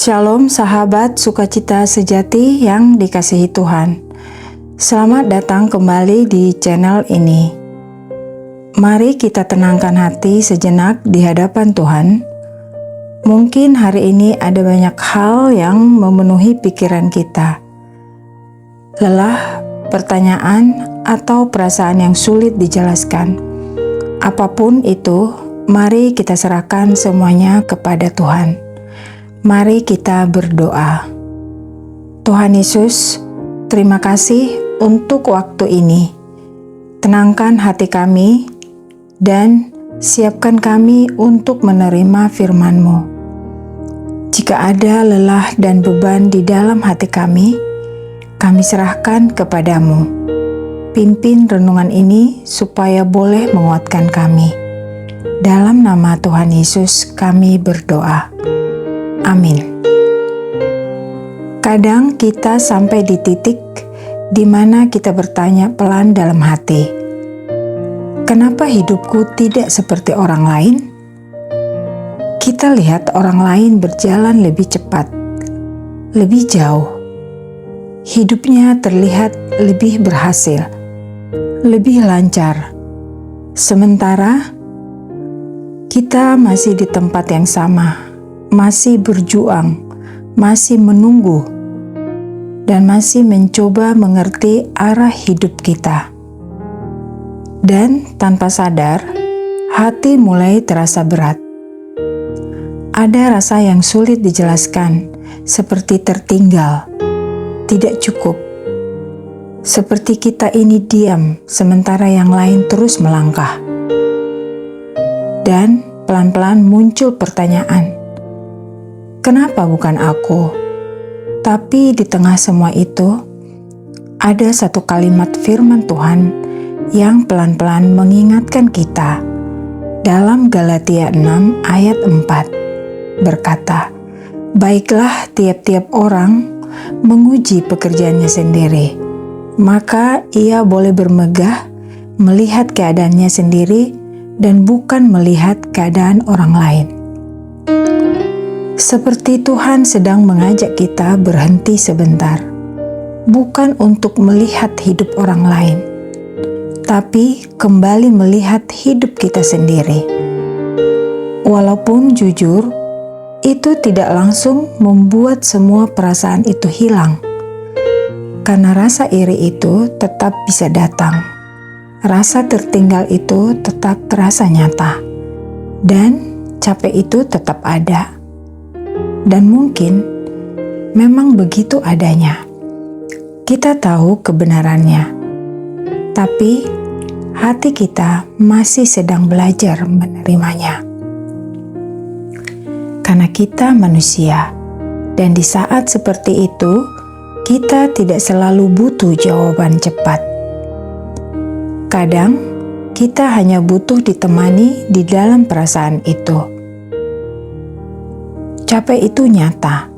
Shalom sahabat sukacita sejati yang dikasihi Tuhan. Selamat datang kembali di channel ini. Mari kita tenangkan hati sejenak di hadapan Tuhan. Mungkin hari ini ada banyak hal yang memenuhi pikiran kita. Lelah, pertanyaan, atau perasaan yang sulit dijelaskan. Apapun itu, mari kita serahkan semuanya kepada Tuhan. Mari kita berdoa. Tuhan Yesus, terima kasih untuk waktu ini. Tenangkan hati kami dan siapkan kami untuk menerima firman-Mu. Jika ada lelah dan beban di dalam hati kami serahkan kepadamu. Pimpin renungan ini supaya boleh menguatkan kami. Dalam nama Tuhan Yesus kami berdoa. Amin. Kadang kita sampai di titik di mana kita bertanya pelan dalam hati, kenapa hidupku tidak seperti orang lain? Kita lihat orang lain berjalan lebih cepat, lebih jauh. Hidupnya terlihat lebih berhasil, lebih lancar. Sementara kita masih di tempat yang sama, masih berjuang, masih menunggu, dan masih mencoba mengerti arah hidup kita. Dan tanpa sadar, hati mulai terasa berat. Ada rasa yang sulit dijelaskan, seperti tertinggal, tidak cukup. Seperti kita ini diam, sementara yang lain terus melangkah. Dan pelan-pelan muncul pertanyaan, kenapa bukan aku? Tapi di tengah semua itu, ada satu kalimat firman Tuhan yang pelan-pelan mengingatkan kita. Dalam Galatia 6 ayat 4 berkata, baiklah tiap-tiap orang menguji pekerjaannya sendiri, maka ia boleh bermegah melihat keadaannya sendiri dan bukan melihat keadaan orang lain. Seperti Tuhan sedang mengajak kita berhenti sebentar, bukan untuk melihat hidup orang lain, tapi kembali melihat hidup kita sendiri. Walaupun jujur, itu tidak langsung membuat semua perasaan itu hilang, karena rasa iri itu tetap bisa datang. Rasa tertinggal itu tetap terasa nyata, dan capek itu tetap ada. Dan mungkin memang begitu adanya. Kita tahu kebenarannya, tapi hati kita masih sedang belajar menerimanya. Karena kita manusia, dan di saat seperti itu, kita tidak selalu butuh jawaban cepat. Kadang, kita hanya butuh ditemani di dalam perasaan itu. Capek itu nyata,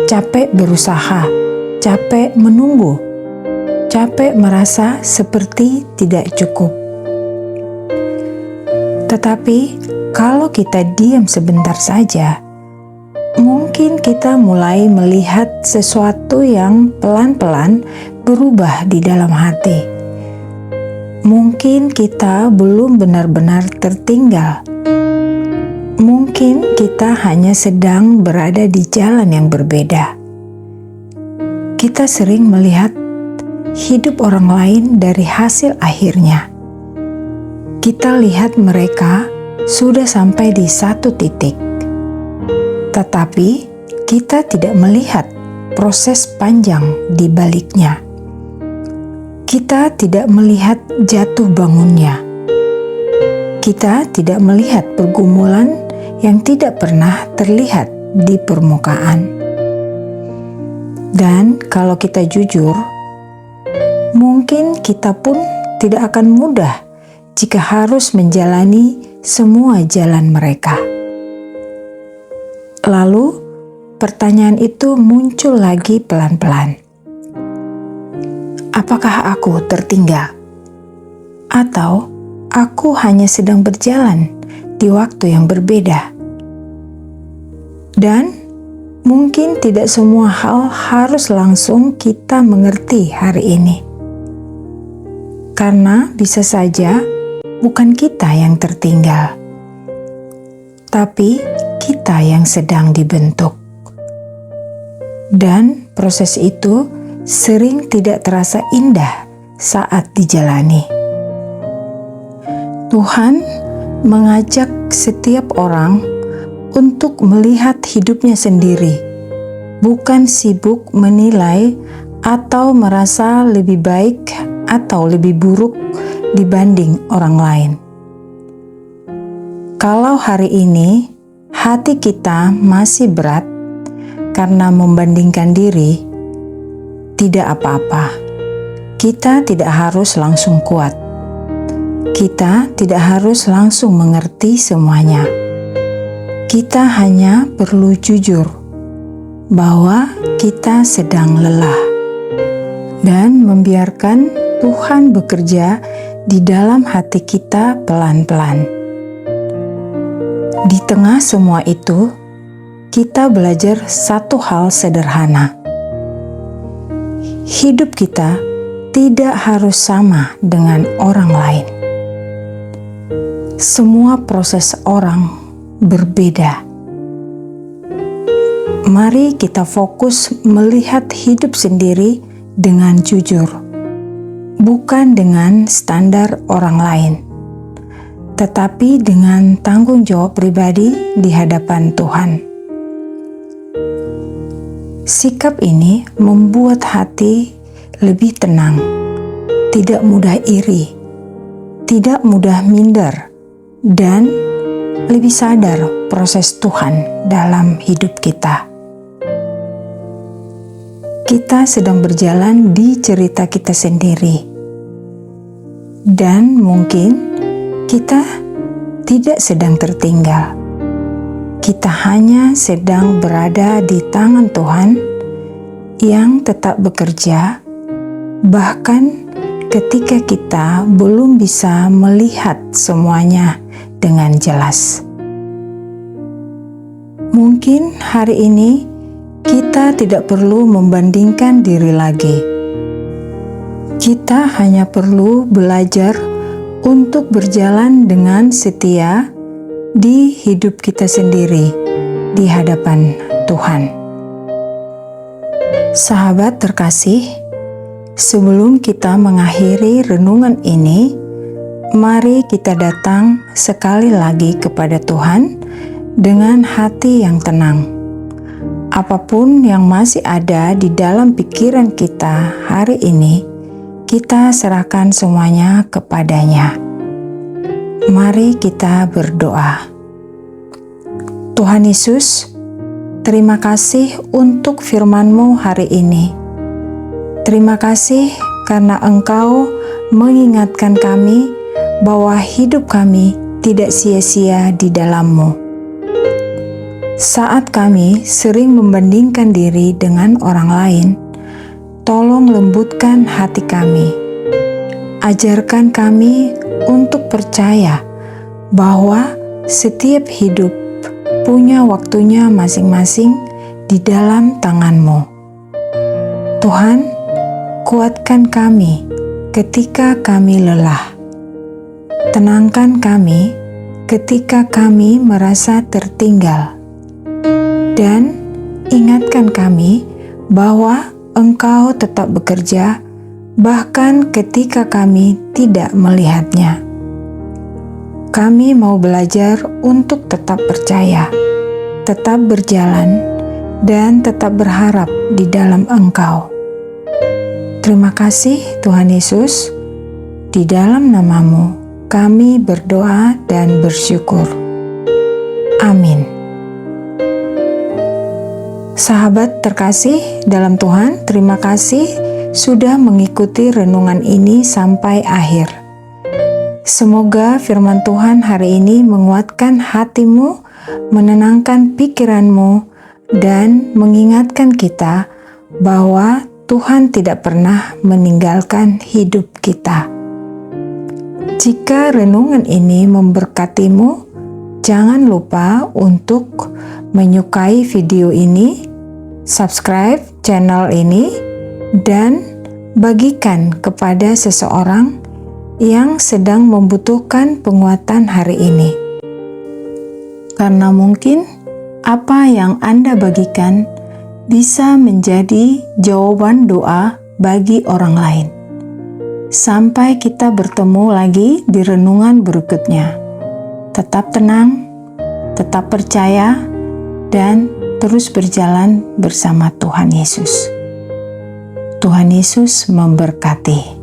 capek berusaha, capek menunggu, capek merasa seperti tidak cukup. Tetapi kalau kita diam sebentar saja, mungkin kita mulai melihat sesuatu yang pelan-pelan berubah di dalam hati. Mungkin kita belum benar-benar tertinggal. Mungkin kita hanya sedang berada di jalan yang berbeda. Kita sering melihat hidup orang lain dari hasil akhirnya. Kita lihat mereka sudah sampai di satu titik. Tetapi kita tidak melihat proses panjang di baliknya. Kita tidak melihat jatuh bangunnya. Kita tidak melihat pergumulan yang tidak pernah terlihat di permukaan. Dan kalau kita jujur, mungkin kita pun tidak akan mudah jika harus menjalani semua jalan mereka. Lalu, pertanyaan itu muncul lagi pelan-pelan. Apakah aku tertinggal? Atau aku hanya sedang berjalan di waktu yang berbeda? Dan Mungkin tidak semua hal harus langsung kita mengerti hari ini. Karena bisa saja bukan kita yang tertinggal, tapi kita yang sedang dibentuk. Dan proses itu sering tidak terasa indah saat dijalani. Tuhan mengajak setiap orang untuk melihat hidupnya sendiri, bukan sibuk menilai atau merasa lebih baik atau lebih buruk dibanding orang lain. Kalau hari ini hati kita masih berat karena membandingkan diri, tidak apa-apa. Kita tidak harus langsung kuat. Kita tidak harus langsung mengerti semuanya. Kita hanya perlu jujur bahwa kita sedang lelah dan membiarkan Tuhan bekerja di dalam hati kita pelan-pelan. Di tengah semua itu, kita belajar satu hal sederhana. Hidup kita tidak harus sama dengan orang lain. Semua proses orang berbeda. Mari kita fokus melihat hidup sendiri dengan jujur, bukan dengan standar orang lain, tetapi dengan tanggung jawab pribadi di hadapan Tuhan. Sikap ini membuat hati lebih tenang, tidak mudah iri, tidak mudah minder, dan lebih sadar proses Tuhan dalam hidup kita. Kita sedang berjalan di cerita kita sendiri, dan mungkin kita tidak sedang tertinggal. Kita hanya sedang berada di tangan Tuhan yang tetap bekerja, bahkan ketika kita belum bisa melihat semuanya dengan jelas. Mungkin hari ini kita tidak perlu membandingkan diri lagi. Kita hanya perlu belajar untuk berjalan dengan setia di hidup kita sendiri di hadapan Tuhan. Sahabat terkasih, sebelum kita mengakhiri renungan ini, mari kita datang sekali lagi kepada Tuhan dengan hati yang tenang. Apapun yang masih ada di dalam pikiran kita hari ini, kita serahkan semuanya kepadanya. Mari kita berdoa. Tuhan Yesus, terima kasih untuk firman-Mu hari ini. Terima kasih karena Engkau mengingatkan kami bahwa hidup kami tidak sia-sia di dalam-Mu. Saat kami sering membandingkan diri dengan orang lain, tolong lembutkan hati kami. Ajarkan kami untuk percaya bahwa setiap hidup punya waktunya masing-masing di dalam tangan-Mu. Tuhan, kuatkan kami ketika kami lelah. Tenangkan kami ketika kami merasa tertinggal. Dan ingatkan kami bahwa Engkau tetap bekerja bahkan ketika kami tidak melihatnya. Kami mau belajar untuk tetap percaya, tetap berjalan, dan tetap berharap di dalam Engkau. Terima kasih Tuhan Yesus. Di dalam nama-Mu kami berdoa dan bersyukur. Amin. Sahabat terkasih dalam Tuhan, terima kasih sudah mengikuti renungan ini sampai akhir. Semoga firman Tuhan hari ini menguatkan hatimu, menenangkan pikiranmu, dan mengingatkan kita bahwa Tuhan tidak pernah meninggalkan hidup kita. Jika renungan ini memberkatimu, jangan lupa untuk menyukai video ini subscribe channel ini dan bagikan kepada seseorang yang sedang membutuhkan penguatan hari ini. Karena mungkin apa yang Anda bagikan bisa menjadi jawaban doa bagi orang lain. Sampai kita bertemu lagi di renungan berikutnya. Tetap tenang, tetap percaya, dan terus berjalan bersama Tuhan Yesus. Tuhan Yesus memberkati.